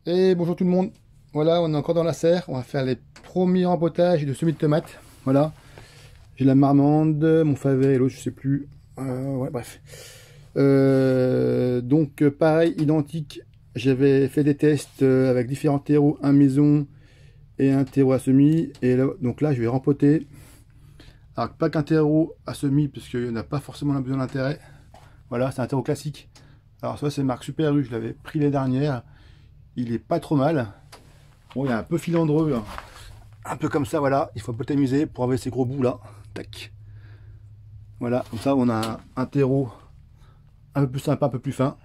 Et bonjour tout le monde. Voilà, on est encore dans la serre. On va faire les premiers rempotages de semis de tomates. Voilà. J'ai la marmande, mon favet et l'autre, je sais plus. Ouais, bref. Pareil, identique. J'avais fait des tests avec différents terreaux, un maison et un terreau à semis. Et là, donc là, je vais rempoter. Alors, pas qu'un terreau à semis, parce qu'il n'y en a pas forcément besoin d'intérêt. Voilà, c'est un terreau classique. Alors, ça, c'est marque Super U. Je l'avais pris les dernières. Il est pas trop mal. Bon, il est un peu filandreux, hein. Un peu comme ça, voilà. Il faut un peu t'amuser pour avoir ces gros bouts là. Tac. Voilà, comme ça on a un terreau un peu plus sympa, un peu plus fin.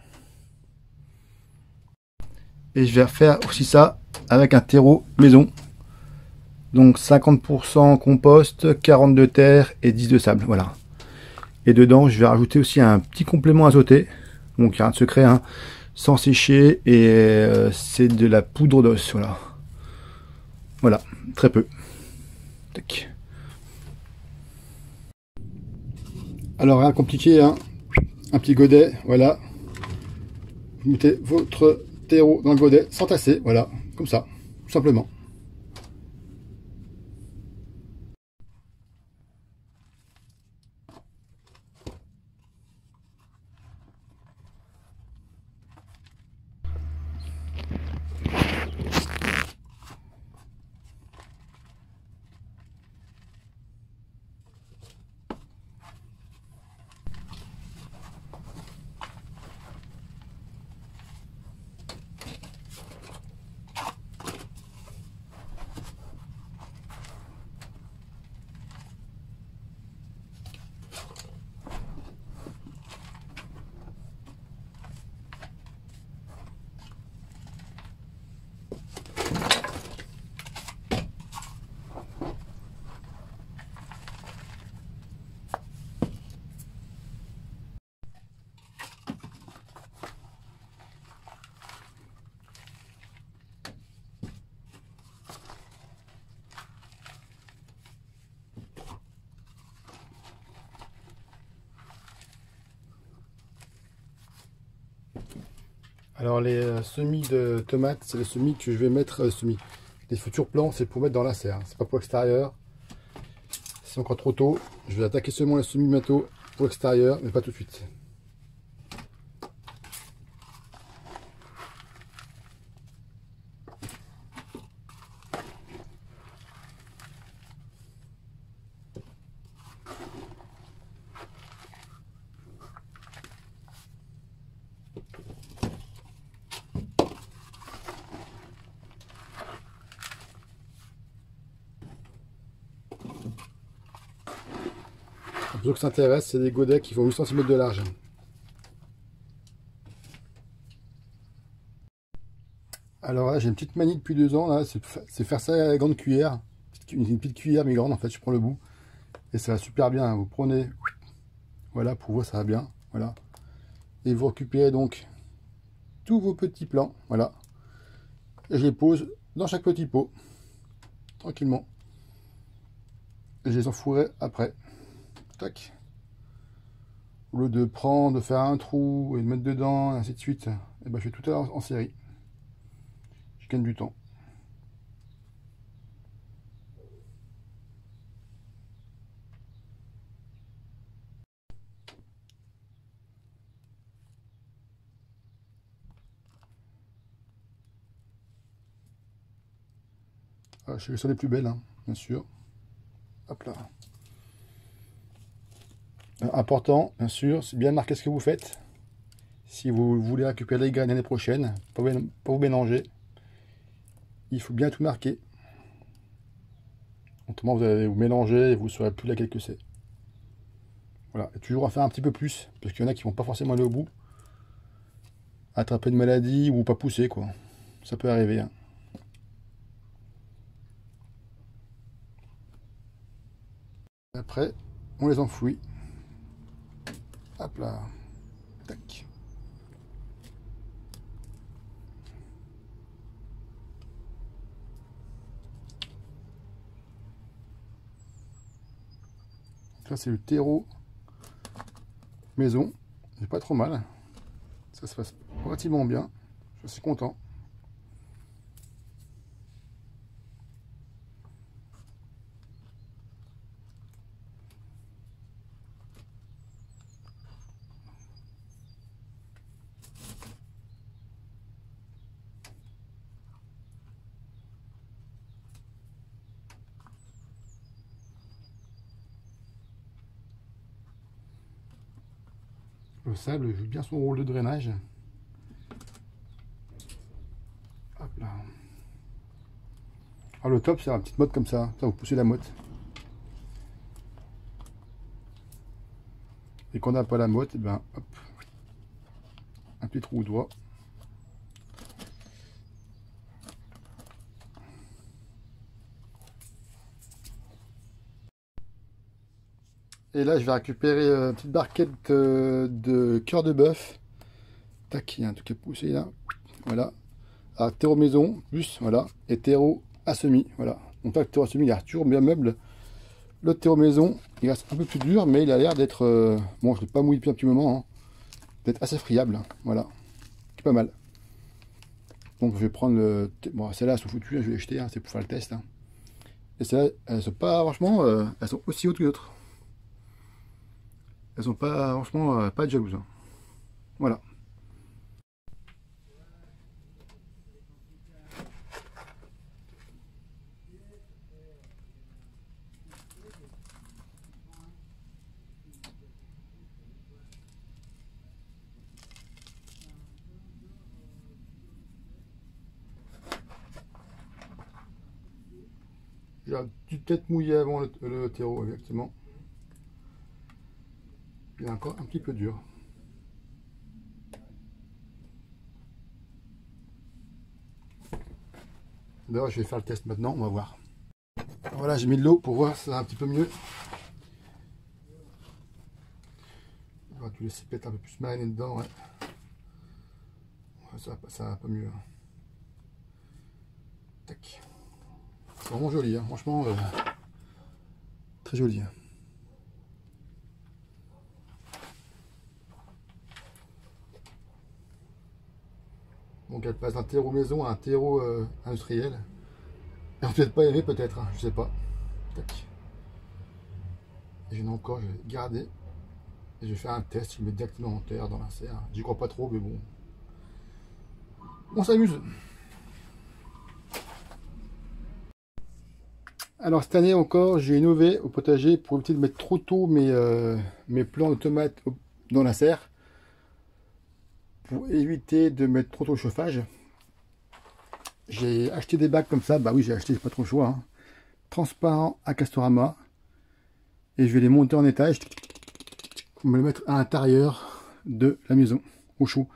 Et je vais refaire aussi ça avec un terreau maison. Donc 50% compost, 40 de terre et 10 de sable. Voilà. Et dedans, je vais rajouter aussi un petit complément azoté. Donc il n'y a rien de secret, hein. Sans sécher. Et c'est de la poudre d'os. Voilà. Voilà, très peu. Tac. Alors rien de compliqué, hein. Un petit godet, voilà. Vous mettez votre terreau dans le godet sans tasser, voilà, comme ça, tout simplement. Alors les semis de tomates, c'est les semis que je vais mettre, semis. Les futurs plants, c'est pour mettre dans la serre, c'est pas pour l'extérieur. C'est encore trop tôt, je vais attaquer seulement les semis bientôt pour l'extérieur, mais pas tout de suite. Pour ceux qui s'intéressent, c'est des godets qui font 8 cm de large. Alors là, j'ai une petite manie depuis 2 ans, là, c'est faire ça à la grande cuillère. Une petite cuillère, mais grande en fait, je prends le bout. Et ça va super bien, hein. Vous prenez, voilà, pour vous ça va bien, voilà. Et vous récupérez donc tous vos petits plants, voilà. Et je les pose dans chaque petit pot, tranquillement. Et je les enfourrai après. Tac. Au lieu de prendre, de faire un trou et de mettre dedans, et ainsi de suite, et ben je fais tout en série. Je gagne du temps. Ah, je suis les plus belles, hein, bien sûr. Hop là. Important, bien sûr, c'est bien marquer ce que vous faites. Si vous voulez récupérer les graines l'année prochaine, pas vous mélanger. Il faut bien tout marquer. Autrement, vous allez vous mélanger et vous ne saurez plus laquelle que c'est. Voilà, et toujours à faire un petit peu plus, parce qu'il y en a qui vont pas forcément aller au bout. Attraper une maladie ou pas pousser, quoi. Ça peut arriver, hein. Après, on les enfouit. Hop là. Tac. Ça, c'est le terreau maison. C'est pas trop mal. Ça se passe relativement bien. Je suis content. le sable joue bien son rôle de drainage. Hop là. Alors le top, c'est une petite motte comme ça vous poussez la motte. Et quand on n'a pas la motte, et ben hop, un petit trou au doigt. Et là, je vais récupérer une petite barquette de cœur de bœuf. Tac, il y a un truc à pousser là. Voilà. Alors, terreau maison, plus, voilà. Et terreau à semis, voilà. Donc là, le terreau à semis, il est toujours bien meuble. Le terreau maison, il reste un peu plus dur, mais il a l'air d'être... bon, je ne l'ai pas mouillé depuis un petit moment, hein, d'être assez friable. Voilà. C'est pas mal. Donc, je vais prendre le... Bon, celles-là, elles sont foutues, hein, je vais les jeter, hein, c'est pour faire le test. Hein. Et celles-là, elles sont pas, franchement, elles sont aussi hautes que les autres. Elles sont pas, franchement, pas de jalouses. Hein. Voilà. Il a dû peut-être mouiller avant le terreau, exactement. Il est encore un petit peu dur. D'ailleurs, je vais faire le test maintenant, on va voir. Voilà, j'ai mis de l'eau pour voir si ça va un petit peu mieux. On va tout laisser peut-être un peu plus mariner dedans, ouais. Ça va pas mieux. Hein. Tac. C'est vraiment joli, hein. Franchement, très joli. Hein. Donc elle passe d'un terreau maison à un terreau industriel. Elle va peut-être pas aimer, peut-être, hein, je sais pas. Tac. Et j'en ai encore, je vais garder. Et je vais faire un test, je vais mettre directement en terre dans la serre. J'y crois pas trop, mais bon. On s'amuse. Alors cette année encore, j'ai innové au potager pour éviter de mettre trop tôt mes plants de tomates dans la serre. Pour éviter de mettre trop tôt le chauffage. J'ai acheté des bacs comme ça, bah oui j'ai acheté, pas trop le choix. Hein. Transparents à Castorama. Et je vais les monter en étage pour me les mettre à l'intérieur de la maison, au chaud.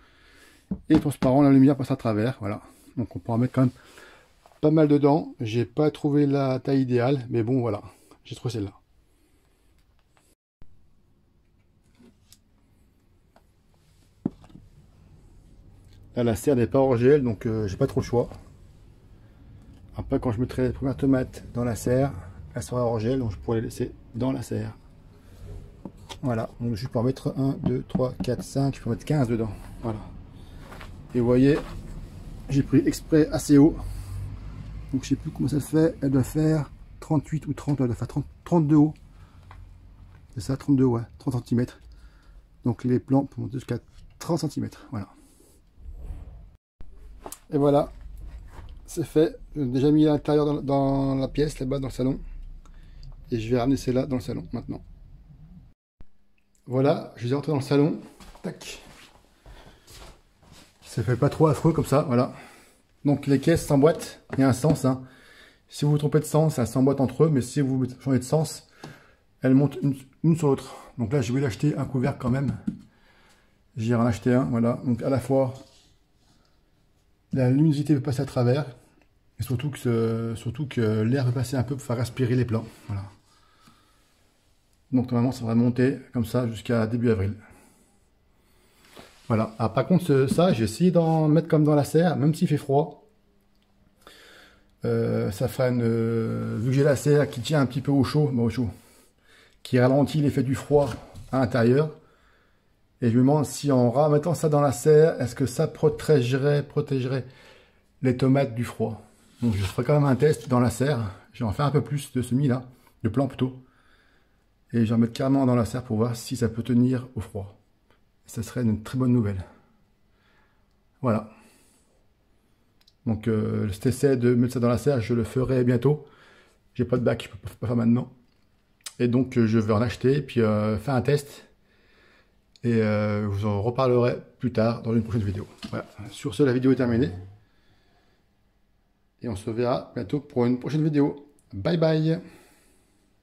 Et transparent, la lumière passe à travers, voilà. Donc on pourra mettre quand même pas mal dedans. J'ai pas trouvé la taille idéale, mais bon voilà, j'ai trouvé celle-là. Là la serre n'est pas hors gel, donc j'ai pas trop le choix. Après quand je mettrai les premières tomates dans la serre, elle sera hors gel, donc je pourrai les laisser dans la serre. Voilà, donc je peux en mettre 1, 2, 3, 4, 5, je peux en mettre 15 dedans. Voilà. Et vous voyez, j'ai pris exprès assez haut. Donc je sais plus comment ça se fait, elle doit faire 38 ou 30, elle doit faire 32 haut. C'est ça, 32, ouais, 30 cm. Donc les plants peuvent monter jusqu'à 30 cm, voilà. Et voilà, c'est fait. J'ai déjà mis à l'intérieur dans la pièce, là-bas dans le salon. Et je vais ramener celle-là dans le salon maintenant. Voilà, je les ai rentrés dans le salon. Tac. Ça fait pas trop affreux comme ça, voilà. Donc les caisses s'emboîtent, il y a un sens. Hein. Si vous vous trompez de sens, elles s'emboîtent entre eux, mais si vous changez de sens, elles montent une sur l'autre. Donc là, je vais l'acheter un couvercle quand même. J'ai en acheté un, voilà. Donc à la fois, la luminosité peut passer à travers, et surtout que l'air peut passer un peu pour faire respirer les plants. Voilà. Donc normalement, ça va monter comme ça jusqu'à début avril. Voilà. Ah, par contre, ça, j'ai essayé d'en mettre comme dans la serre, même s'il fait froid. Ça fera vu que j'ai la serre qui tient un petit peu au chaud, qui ralentit l'effet du froid à l'intérieur. Et je me demande si en remettant ça dans la serre, est-ce que ça protégerait les tomates du froid. Donc je ferai quand même un test dans la serre. Je vais en faire un peu plus de semis là, de plants plutôt. Et je vais en mettre carrément dans la serre pour voir si ça peut tenir au froid. Ça serait une très bonne nouvelle. Voilà. Donc cet essai de mettre ça dans la serre, je le ferai bientôt. J'ai pas de bac, je peux pas faire maintenant. Et donc je vais en acheter, puis faire un test. Et je vous en reparlerai plus tard dans une prochaine vidéo. Voilà. Sur ce, la vidéo est terminée. Et on se verra bientôt pour une prochaine vidéo. Bye bye!